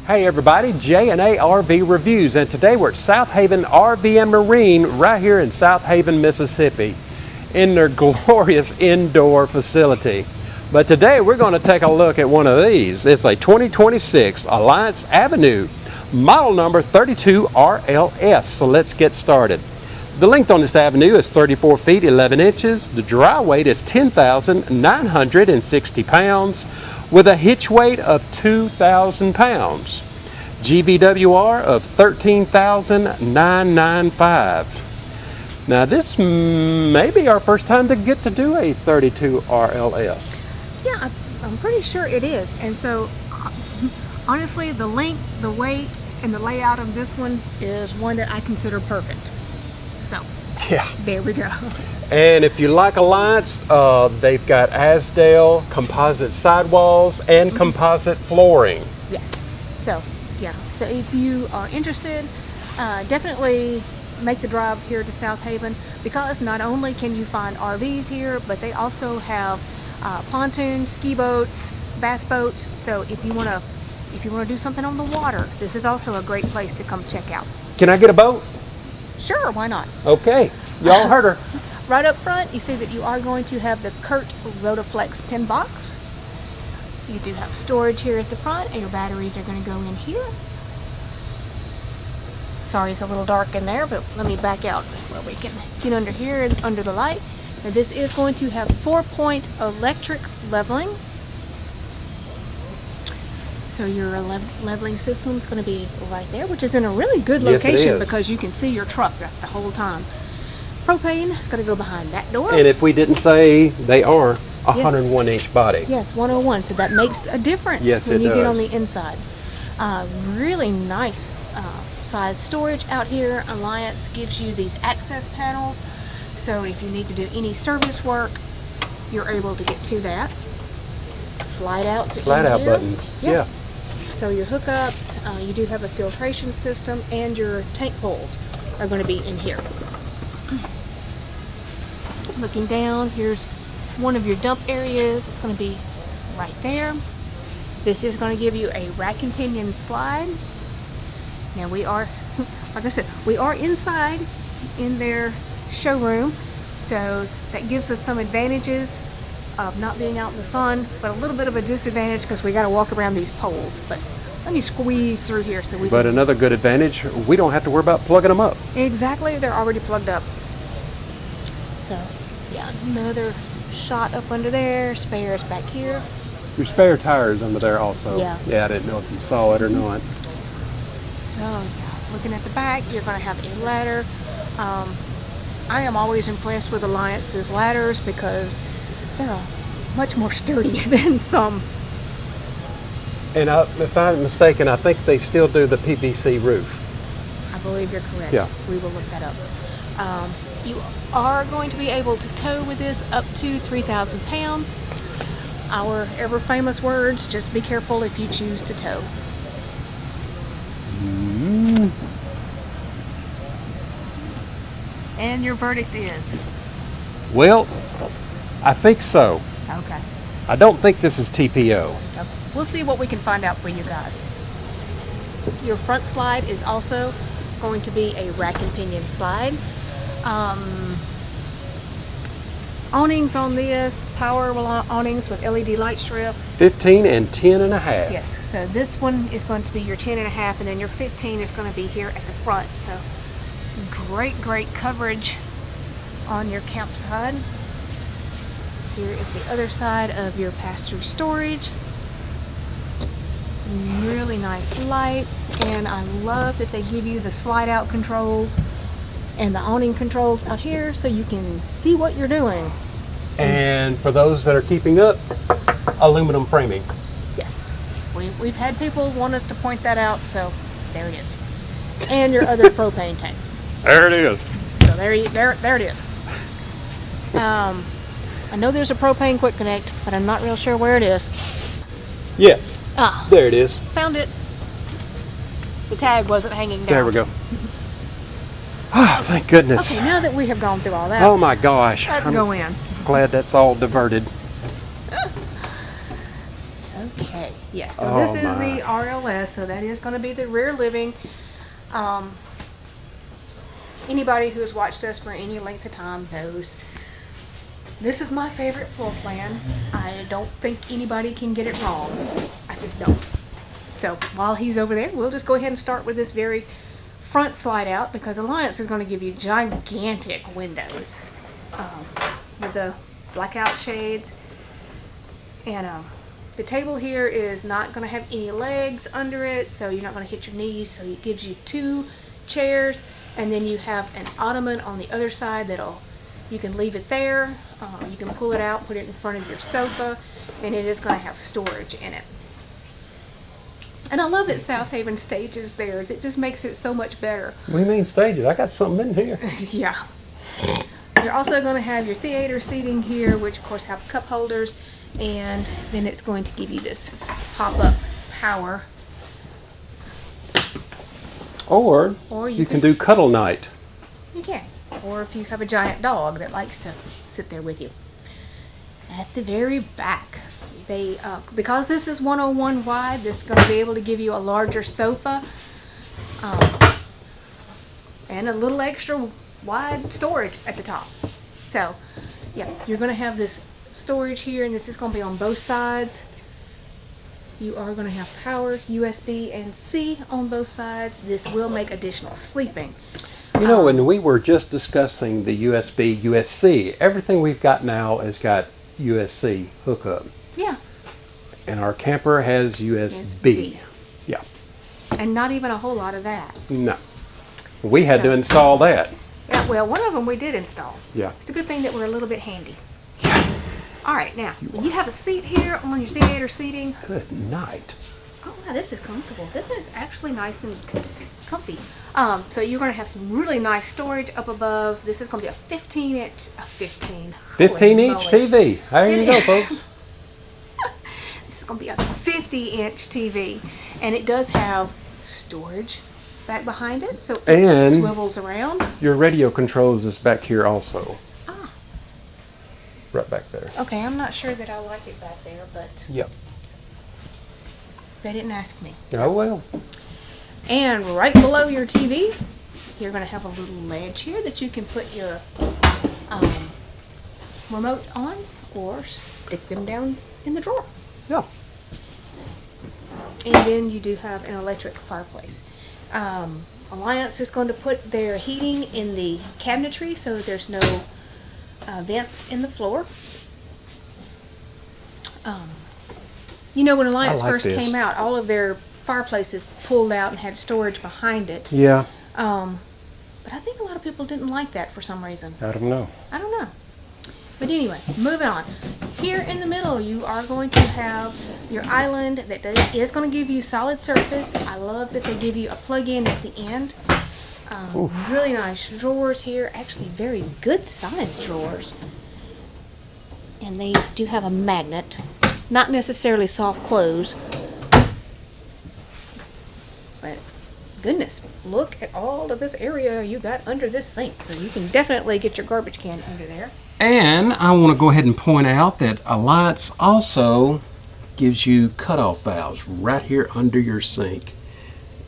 Hey everybody, J&A RV Reviews, and today we're at Southaven RV and Marine right here in Southaven, Mississippi, in their glorious indoor facility. But today we're going to take a look at one of these. It's a 2026 Alliance Avenue, model number 32 RLS. So let's get started. The length on this Avenue is 34 feet 11 inches. The dry weight is 10,960 pounds. With a hitch weight of 2,000 pounds. GVWR of 13,995. Now this may be our first time to get to do a 32 RLS. Yeah, I'm pretty sure it is. And so, honestly, the length, the weight, and the layout of this one is one that I consider perfect. So, yeah, there we go. And if you like Alliance, they've got Asdale composite sidewalls and composite flooring. Yes. So, yeah. So if you are interested, definitely make the drive here to Southaven, because not only can you find RVs here, but they also have pontoons, ski boats, bass boats. So if you want to do something on the water, this is also a great place to come check out. Can I get a boat? Sure, why not? Okay. Y'all heard her. Right up front, you see that you are going to have the Kurt Rotaflex pin box. You do have storage here at the front, and your batteries are going to go in here. Sorry, it's a little dark in there, but let me back out where we can get under here and under the light. Now, this is going to have 4-point electric leveling. So your leveling system is going to be right there, which is in a really good location because you can see your truck the whole time. Propane is going to go behind that door. And if we didn't say, they are 101-inch body. Yes, 101. So that makes a difference when you get on the inside. Really nice size storage out here. Alliance gives you these access panels. So if you need to do any service work, you're able to get to that. Slide out buttons. Yep. Yeah. So your hookups, you do have a filtration system, and your tank poles are going to be in here. Looking down, here's one of your dump areas. It's going to be right there. This is going to give you a rack and pinion slide. Now we are, like I said, we are inside in their showroom, so that gives us some advantages of not being out in the sun, but a little bit of a disadvantage because we got to walk around these poles. But let me squeeze through here so we can. But another good advantage, we don't have to worry about plugging them up. Exactly, they're already plugged up. So, yeah, another shot up under there, spares back here. Your spare tires under there also. Yeah. Yeah, I didn't know if you saw it or not. So, yeah, looking at the back, you're going to have a ladder. I am always impressed with Alliance's ladders because they're much more sturdy than some. And if I'm mistaken, I think they still do the PVC roof. I believe you're correct. Yeah. We will look that up. You are going to be able to tow with this up to 3,000 pounds. Our ever famous words, just be careful if you choose to tow. And your verdict is? Well, I think so. Okay. I don't think this is TPO. Okay. We'll see what we can find out for you guys. Your front slide is also going to be a rack and pinion slide. Awnings on this, power awnings with LED light strip. 15 and 10.5. Yes, so this one is going to be your 10.5, and then your 15 is going to be here at the front. So great coverage on your campsite. Here is the other side of your pass-through storage. Really nice lights, and I love that they give you the slide-out controls and the awning controls out here so you can see what you're doing. And for those that are keeping up, aluminum framing. Yes, we've had people want us to point that out, so there it is. And your other propane tank. There it is. So there it is. I know there's a propane quick connect, but I'm not real sure where it is. Yes. There it is. Found it. The tag wasn't hanging down. There we go. Oh, thank goodness. Okay, now that we have gone through all that. Oh my gosh. Let's go in. Glad that's all diverted. Okay, yes. So Oh, this is my. the RLS, so that is going to be the rear living. Anybody who has watched us for any length of time knows this is my favorite floor plan. I don't think anybody can get it wrong. I just don't. So while he's over there, we'll just go ahead and start with this very front slide out, because Alliance is going to give you gigantic windows with the blackout shades. And the table here is not going to have any legs under it, so you're not going to hit your knees. So it gives you 2 chairs, and then you have an ottoman on the other side you can leave it there. You can pull it out, put it in front of your sofa, and it is going to have storage in it. And I love that Southaven stages theirs. It just makes it so much better. What do you mean stages? I got something in here. Yeah. You're also going to have your theater seating here, which of course have cup holders, and then it's going to give you this pop-up power. Or you can do cuddle night. You can. Or if you have a giant dog that likes to sit there with you. At the very back, they because this is 101 wide, this is going to be able to give you a larger sofa and a little extra wide storage at the top. So yeah, you're going to have this storage here, and this is going to be on both sides. You are going to have power, USB and C on both sides. This will make additional sleeping. You know, when we were just discussing the USB, USB, everything we've got now has got USB hookup. Yeah. And our camper has USB. Yeah. And not even a whole lot of that. No. We had to install that. Yeah, well, one of them we did install. Yeah. It's a good thing that we're a little bit handy. All right, now, when you have a seat here on your theater seating. Good night. Oh, wow, this is comfortable. This is actually nice and comfy. So you're going to have some really nice storage up above. This is going to be a 15-inch, 15-inch TV. There you go, folks. This is going to be a 50-inch TV, and it does have storage back behind it, so it swivels around. Your radio controls is back here also. Ah. Right back there. Okay, I'm not sure that I like it back there, but Yep. they didn't ask me. Oh, well. And right below your TV, you're going to have a little ledge here that you can put your remote on, or stick them down in the drawer. Yeah. And then you do have an electric fireplace. Alliance is going to put their heating in the cabinetry, so there's no vents in the floor. You know, when Alliance first came out, all of their fireplaces pulled out and had storage behind it. Yeah. But I think a lot of people didn't like that for some reason. I don't know. I don't know. But anyway, moving on. Here in the middle, you are going to have your island that is going to give you solid surface. I love that they give you a plug-in at the end. Really nice drawers here. Actually, very good sized drawers. And they do have a magnet. Not necessarily soft close. But goodness, look at all of this area you got under this sink. So you can definitely get your garbage can under there. And I want to go ahead and point out that Alliance also gives you cutoff valves right here under your sink.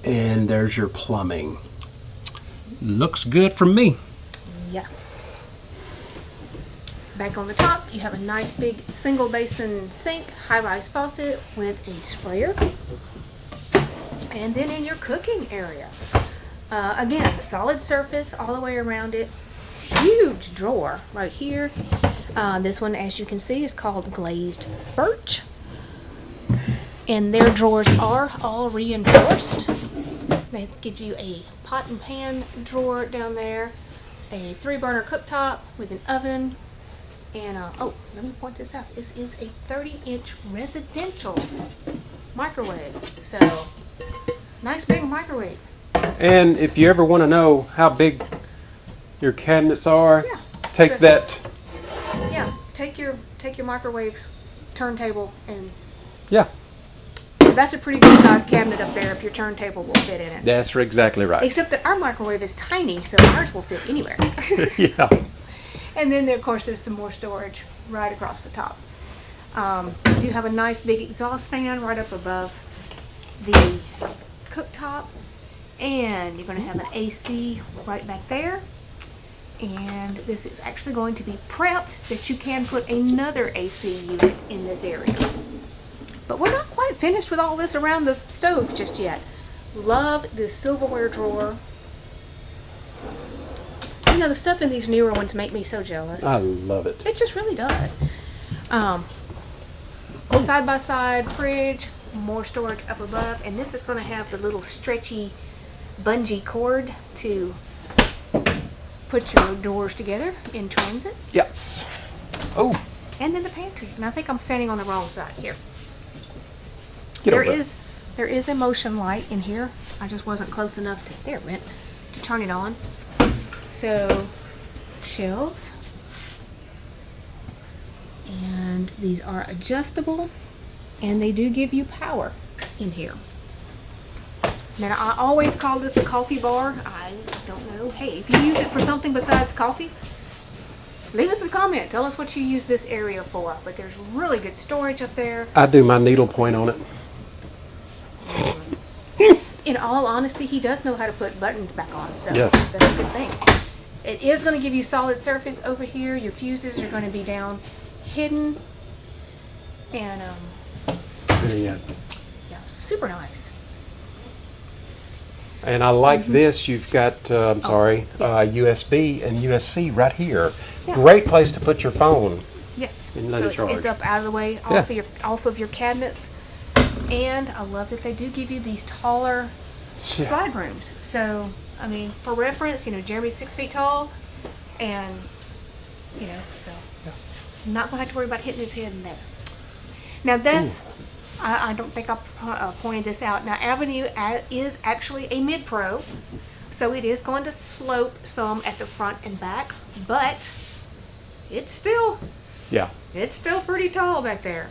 And there's your plumbing. Looks good for me. Yeah. Back on the top, you have a nice big single basin sink, high-rise faucet with a sprayer. And then in your cooking area, again, solid surface all the way around it. Huge drawer right here. This one, as you can see, is called glazed birch. And their drawers are all reinforced. They give you a pot and pan drawer down there, a 3-burner cooktop with an oven, and oh, let me point this out. This is a 30-inch residential microwave. So, nice big microwave. And if you ever want to know how big your cabinets are, Yeah. take So- that. Yeah, take your microwave turntable, and Yeah, that's a pretty good sized cabinet up there if your turntable will fit in it. that's exactly right. Except that our microwave is tiny, so ours will fit anywhere. Yeah. And then, of course, there's some more storage right across the top. You do have a nice big exhaust fan right up above the cooktop, and you're going to have an AC right back there. And this is actually going to be prepped that you can put another AC unit in this area. But we're not quite finished with all this around the stove just yet. Love this silverware drawer. You know, the stuff in these newer ones make me so jealous. I love it. It just really does. Side-by-side fridge, more storage up above, and this is going to have the little stretchy bungee cord to put your doors together in transit. Yes. Oh. And then the pantry. And I think I'm standing on the wrong side here. Get There over it. is a motion light in here. I just wasn't close enough to to turn it on. So, shelves. And these are adjustable, and they do give you power in here. Now, I always call this a coffee bar. I don't know. Hey, if you use it for something besides coffee, leave us a comment. Tell us what you use this area for. But there's really good storage up there. I do my needle point on it. In all honesty, he does know how to put buttons back on, so Yes. that's a good thing. It is going to give you solid surface over here. Your fuses are going to be down hidden, and Yeah. yeah, super nice. And I like this. You've got, yes. USB and USB right here. Yeah. Great place to put your phone. Yes, And let so it charge. it's up out of the way, off of your cabinets, and I love that they do give you these taller slide rooms. So, I mean, for reference, you know, Jeremy's 6 feet tall, and you know, so not gonna have to worry about hitting his head in there. Now this, I don't think I pointed this out. Now Avenue is actually a mid-pro, so it is going to slope some at the front and back, but it's still pretty tall back there.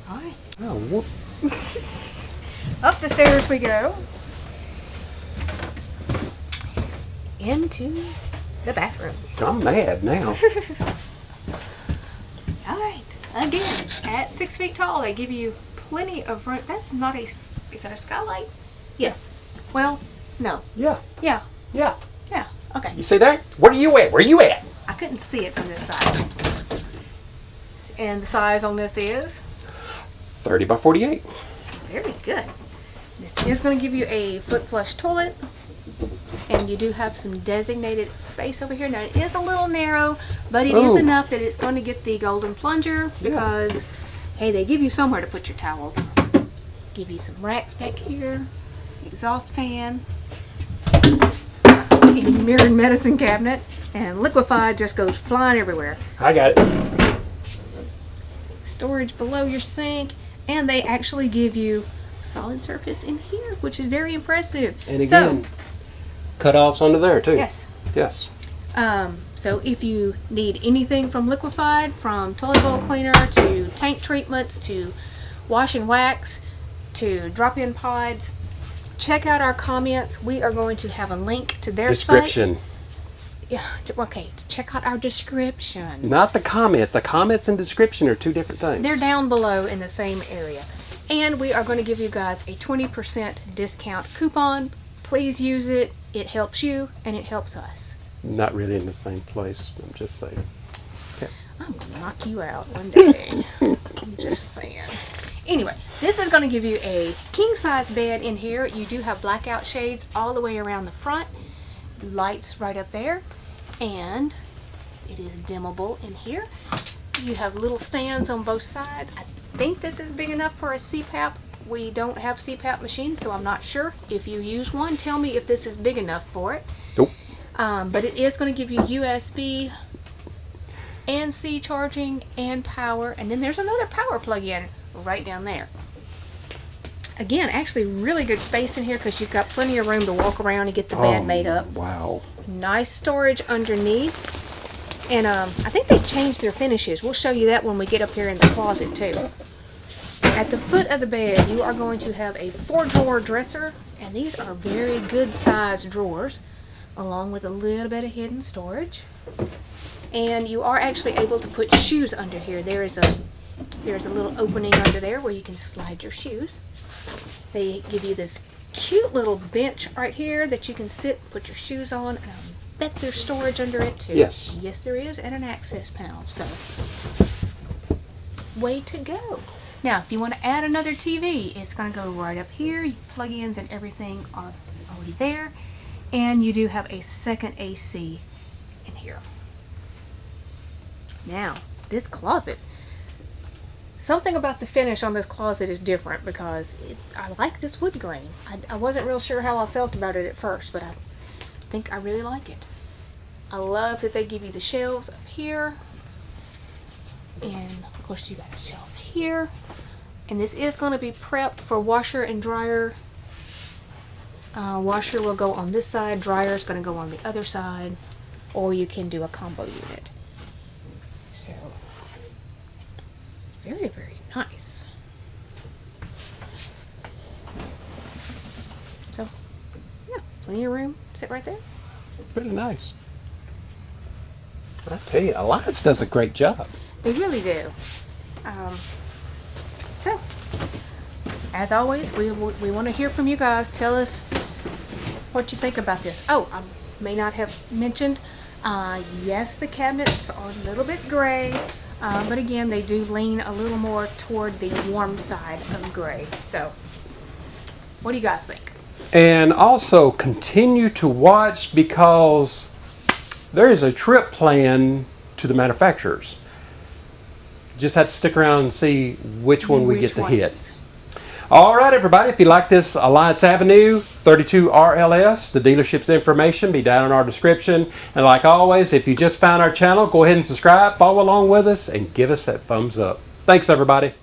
All right. Oh, whoop. Up the stairs we go. Into the bathroom. I'm mad now. All right. Again, at 6 feet tall, they give you plenty of room. That's not is that a skylight? Yes. Well, no. Yeah. Yeah. Yeah. Yeah. Okay. You see that? Where are you at? Where you at? I couldn't see it from this side. And the size on this is? 30 by 48. Very good. This is going to give you a foot flush toilet, and you do have some designated space over here. Now it is a little narrow, but it is enough that it's going to get the golden plunger because, hey, they give you somewhere to put your towels. Give you some racks back here, exhaust fan, a mirrored medicine cabinet, and liquefied just goes flying everywhere. I got it. Storage below your sink, and they actually give you solid surface in here, which is very impressive. And again, cutoffs under there too. Yes. Yes. So if you need anything from liquefied, from toilet bowl cleaner to tank treatments to wash and wax to drop-in pods, check out our comments. We are going to have a link to their Description. site. Yeah, okay, check out our description. Not the comment. The comments and description are two different things. They're down below in the same area. And we are going to give you guys a 20% discount coupon. Please use it. It helps you and it helps us. Not really in the same place. I'm just saying. Okay. I'm going to knock you out one day. I'm just saying. Anyway, this is going to give you a king-size bed in here. You do have blackout shades all the way around the front. Lights right up there. And it is dimmable in here. You have little stands on both sides. I think this is big enough for a CPAP. We don't have CPAP machines, so I'm not sure. If you use one, tell me if this is big enough for it. Nope. But it is going to give you USB and C charging and power. And then there's another power plug-in right down there. Again, actually really good space in here because you've got plenty of room to walk around and get the bed made up. Wow. Nice storage underneath. And I think they changed their finishes. We'll show you that when we get up here in the closet too. At the foot of the bed, you are going to have a 4-drawer dresser. And these are very good sized drawers, along with a little bit of hidden storage. And you are actually able to put shoes under here. There is a There's a little opening under there where you can slide your shoes. They give you this cute little bench right here that you can sit, put your shoes on, and I bet there's storage under it too. Yes. Yes, there is, and an access panel. So, way to go. Now, if you want to add another TV, it's going to go right up here. Your plug-ins and everything are already there. And you do have a second AC in here. Now, this closet. Something about the finish on this closet is different because I like this wood grain. I wasn't real sure how I felt about it at first, but I think I really like it. I love that they give you the shelves up here. And of course you got a shelf here. And this is going to be prepped for washer and dryer. Washer will go on this side, dryer is going to go on the other side, or you can do a combo unit. So, very, very nice. So, yeah, plenty of room. Sit right there. Pretty nice. I tell you, Alliance does a great job. They really do. So, as always, we want to hear from you guys. Tell us what you think about this. Oh, I may not have mentioned, yes, the cabinets are a little bit gray, but again, they do lean a little more toward the warm side of gray. So, what do you guys think? And also continue to watch because there is a trip plan to the manufacturers. Just have to stick around and see which one we get to hit. All right, everybody, if you like this Alliance Avenue 32 RLS, the dealership's information be down in our description. And like always, if you just found our channel, go ahead and subscribe, follow along with us, and give us that thumbs up. Thanks, everybody.